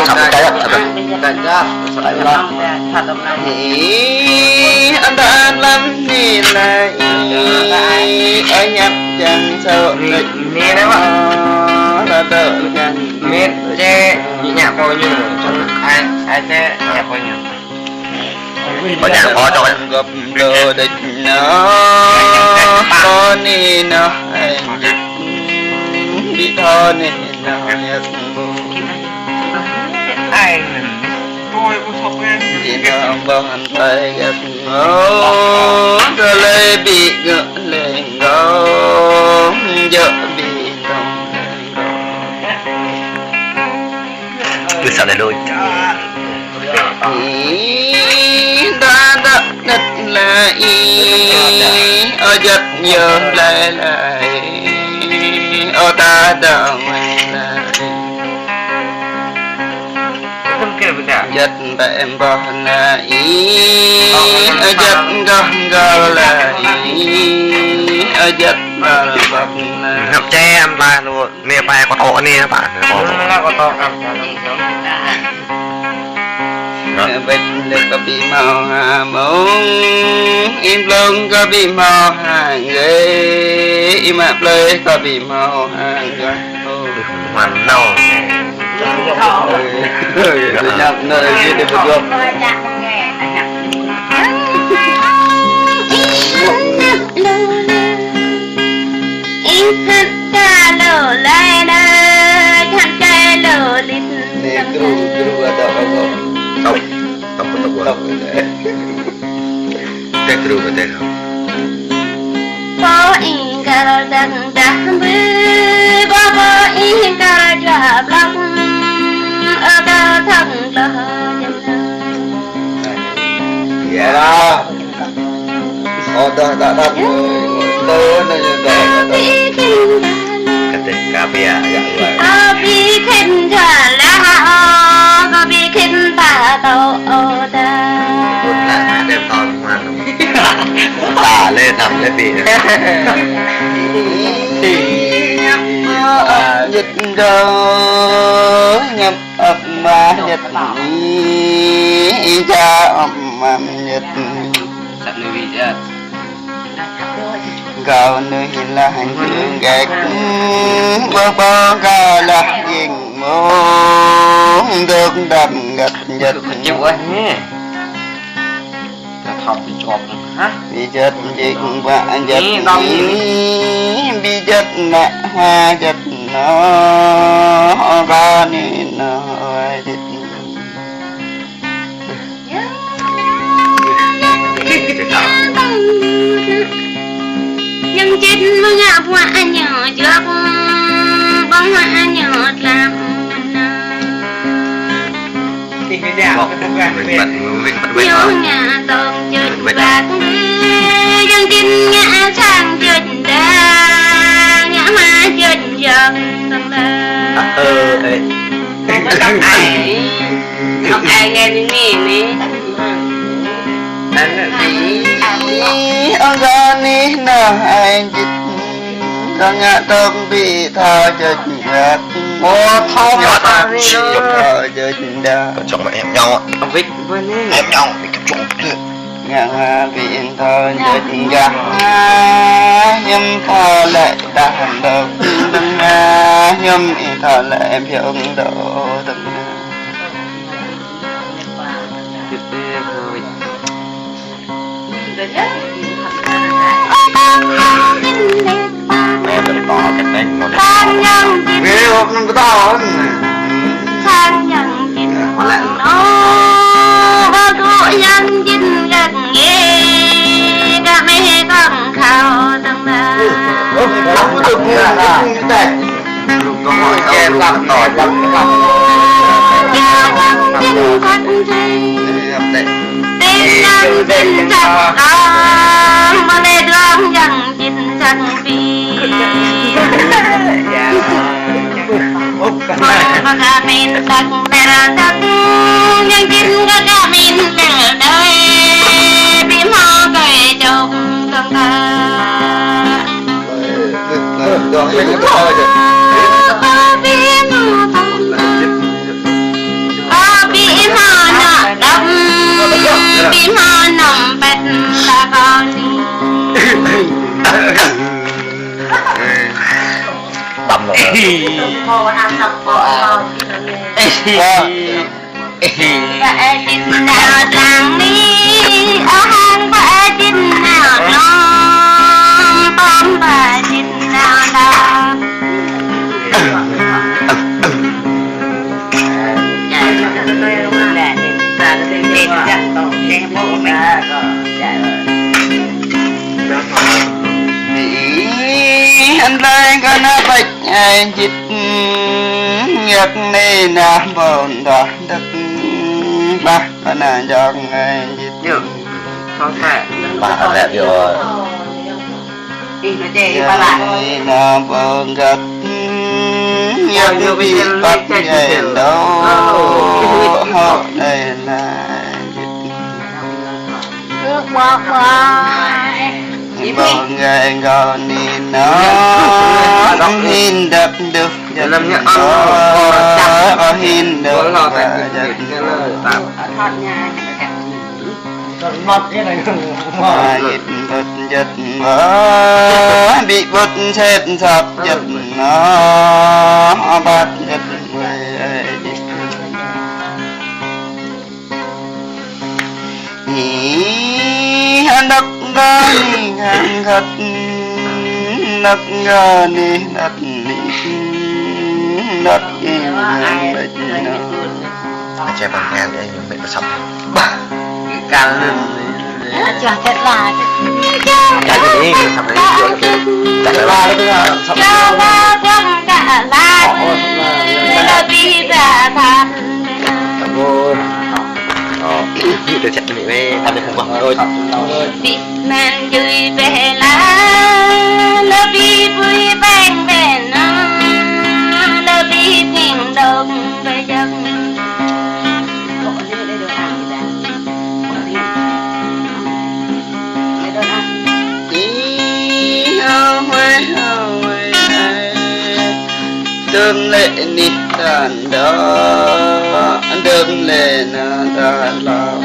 Sampai kayak tegak salah anh lắm đi lại ở nhập chẳng sợ nghịch nè đấy bạn là đỡ gần mệt che nhạc coi như ai che nhạc coi như có nhà có cho em gặp đồ địch nó có ni nó đi thôi nè nó ai tôi cũng thuộc em đi nó bao hành tay gặp ngó cho lê bị ngỡ lên ngó vợ bị lòng cứ sao để lôi đã đất là ở rất nhiều lại ở ta đâu lại không kêu được cả rất em bỏ lại ở rất gom gò lại ở rất bờ bọc lại ngập che em ta luôn nè bài có to nè bạn có to cầm vết lệ có bị màu hà mông im lông có bị màu hàng ghế im áp lơi có bị màu hàng ghế hoàn đâu tôi nhập nơi kia để một gồm im thật cả lỡ lại đây thật cái lỡ lít nè kru ada apa tộc tộc tộc cái kru cái tên không Bo ingkar dan dahbu Bo ingkar jablak Ada thằng lỡ ya ada tak ada tôi nó như vậy cái tên cà bia vậy Abi khen trả la Abi khen ta tao ta đem to ngoan tả lên nằm lên bị dịch đâu nhập ập mà dịch cha ập mà dịch cao nơi là hành hương gạch bơ bơ cao là diện môn được đầm gạch dịch nhiều quá nhé học bị chọc hả bị chết dịch và dịch bị chết nè ha dịch nó ba nên nó dịch nhưng chết mới ngã hoa nhỏ trước bông hoa nhỏ làm thì cái dạo cái công việc mình bật nhớ ngã tông chết bạc nhưng chết ngã sang chết đa ngã hoa chết dần tầng đa không ai nghe tiếng nè ông ra ní nào anh dịch con ngã tông bị thò chết gạt thao thò chết đa chồng mẹ em nhau vịt với em nhau bị cái chồng ngã bị thò chết gạt nhâm thò lại đàn đầu nhâm thò lại em hiểu độ từng mẹ mình to cái này nó Than nhân chinh ghê hộp nó to hơn Than nhân chinh nó Ba cụ nhân chinh gần ghê Cả mẹ con khảo tầng đà không có được như thế có hỏi em làm tỏi lắm Nhà nhân chinh thật thi Tên nhân chinh thật đó Mà lê đường nhân chinh thật vì Mà cả mình thật bè thật Nhưng chinh có cả mình bè đời Bím hoa cây chọc tầng ta Rồi, mình có thôi rồi. Bím hoa tầng ta bị hoa nồng bẹt là con đi tầm rồi vợ chinh nào làng đi ở hang vợ chinh nào non bom vợ chinh nào đau anh đây có nó bạch ai chít nhật này na bồn đó đất ba có na chọn ai chít Được. Không thể. bà đẹp rồi na bồn gật nhật bị bắt nhảy đâu họ đây là nước bọt bồn gai gòn đi nó hin đập được Làm nhá. có hin được Lo phải và cái giật lời tạm. giật bật giật vỡ bị bật chết sập giật nó bắt giật người hắn đập ra hàng khất đập ra đi đập đi đập im đập anh trai bằng em đấy nhưng mẹ nó sập Càng lên. cho thật là cái gì sập đấy chắc là ba đấy sập cho ba con cả la là bị bà than rồi tôi chạy mẹ với anh được không rồi bị man vui về lá là bị vui bang về nó là bị phiền đông về dân đơm lệ nít đàn đó đơm lệ na đàn lao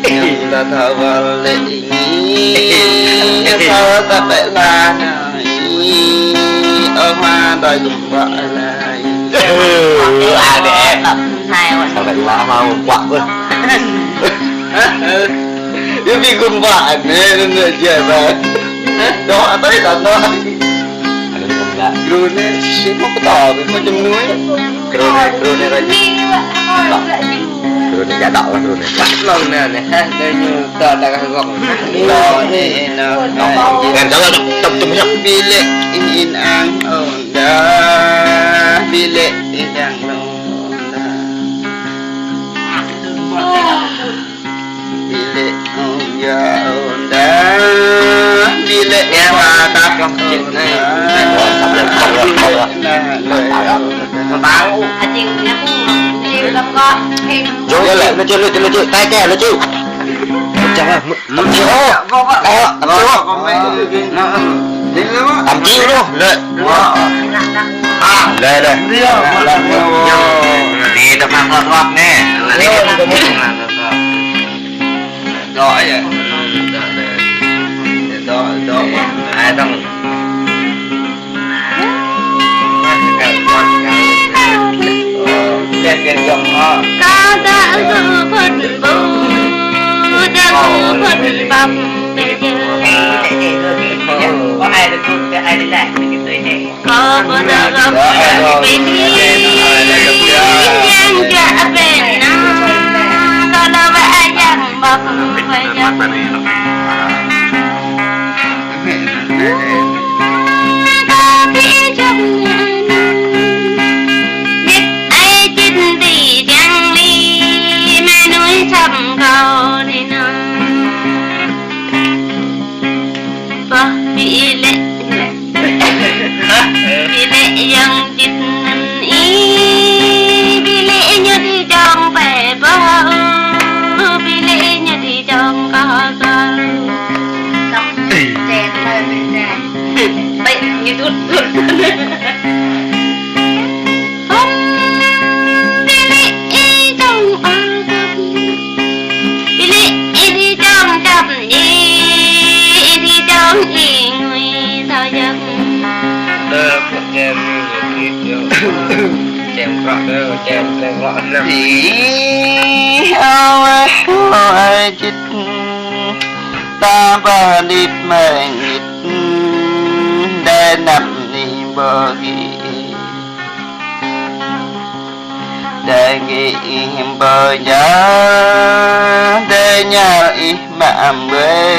nhưng ta thao vào lệ nghi sao ta phải là này ở hoa đòi dùng vợ lại à để hai rồi sao phải la mau quạ luôn nếu vì cùng vợ nên người trẻ về đó tới tận đó anh không ra rồi nên xin không có tỏ với con trong núi rồi rồi giả đạo rồi này Bắt lòng nè này ha. Đây như tờ là cái gọng. lo thế nào em cháu tập trung nhá bi lệ in an ổn đã bi lệ đang ổn đã bi lệ ổn đã bi lệ Nghe mà ta không ổn chịu này. đã Báo. anh chịu nhá chịu lắm con rồi lại nó chưa tay kè nó chưa chẳng là một chiếu Vô vợ. đó tầm chiếu tầm chiếu luôn lên lên đây đi tập làm thật hoạt nè đi giỏi vậy đó Aiต้องเรียนจบพ่อ có đã cứ phật bù đã cứ phật bọc bây giờ có ai được không ai đến lại cái tuổi này có bữa giờ gặp baby yang trả về nó có là vẽ yang bọc phải dập có biết trong nhà biết ai chinh thì chẳng ly mà núi thầm cầu đi nó có bị lệ bị lệ dân chinh ý bị lệ như thì trong vẻ bơ bị lệ như thì trong có chèn lời bên ra bệnh như thút thút không bị bóng y người sao giấc đơ phật chèm như nhiều chèm rõ đơ chèm rõ lắm thì ai chít ta ba đi mà nhịp để nằm đi bờ ghi để ghi bờ giá để nhà ý mà bê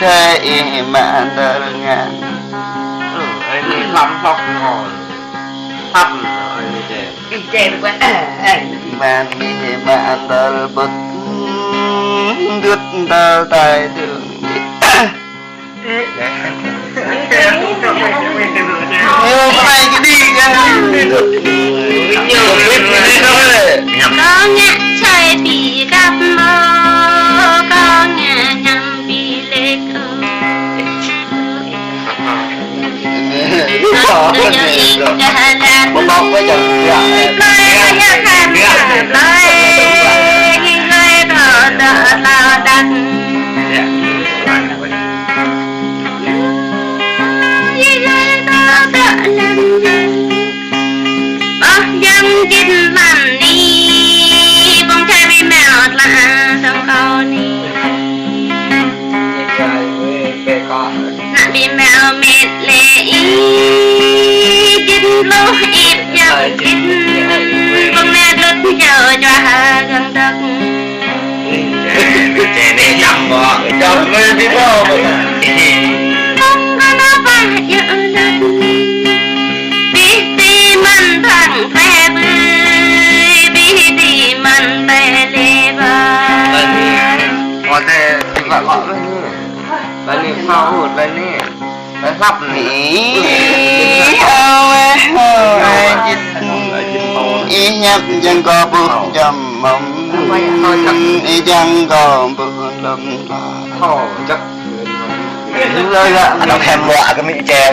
xe ý mà tờ ngàn anh ấy lắm học ngon thấp anh ấy chèm đi chèm quá mà đi mà tờ bực đứt tờ tay đường đi nhiều cái đi nha nhiều biết đi thôi có nhạc chơi bị gặp mơ có nhà nhằm bị lệ cơ tôi nhớ ý cả là một bọc với chồng lời nhớ khăn lời lời đỏ đỏ lao đặt dân chín làm đi bông trai bị mèo là trong câu đi nạn bị mèo mệt lệ chín lô ít dân chín bông mẹ đứt giờ cho gần đất chèm này chậm bò chồng mới biết đâu không có nó ba giờ đất biết đi mình thằng phê bươi biết đi mình tê lê bà có thể gọi gọi bên này phao hụt bên này bên sắp ý ý nhấp chẳng có bước chầm mộng ý chẳng có bước lầm thò chắc rồi ạ nó kèm lọa cái mỹ chè